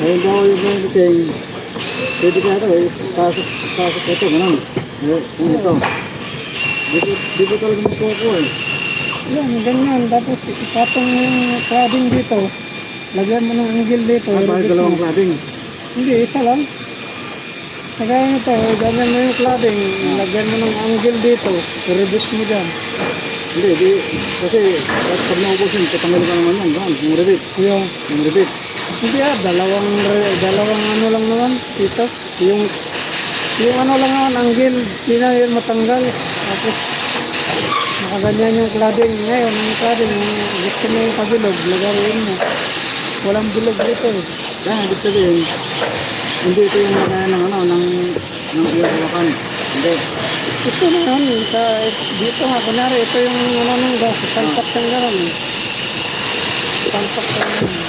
Ayun daw yung mga kay pwede ka ito eh. Pasok ito, ganun. Ito. Dito talaga magkuha ko eh. Yan, ganyan. Tapos ipatong mo yung cladding dito. Lagyan mo ng angle dito. Bakit dalawang cladding? Hindi, isa lang. Kagaya nito, ganyan mo yung cladding. Lagyan mo ng angle dito. I-reduce mo dyan. Hindi, kasi pag naubusin, tatanggalin ka naman yan. Ganun, yung rebit. Yung, Yung rebit. hindi dalawang ano lang naman dito. Yung ano lang naman, angle. Hindi na yun matanggal. Tapos, nakaganyan yung cladding. Ngayon, yung cladding, gusto mo yung kabilog, lagarin mo. Walang bilog dito eh. Kaya, ibig sabihin, hindi ito yung nagaya ng ano, ng iyawakan. Hindi. Ito na yun, dito nga, kunyari, ito yung ano nung gas, salpak siyang gano'n eh. Salpak siyang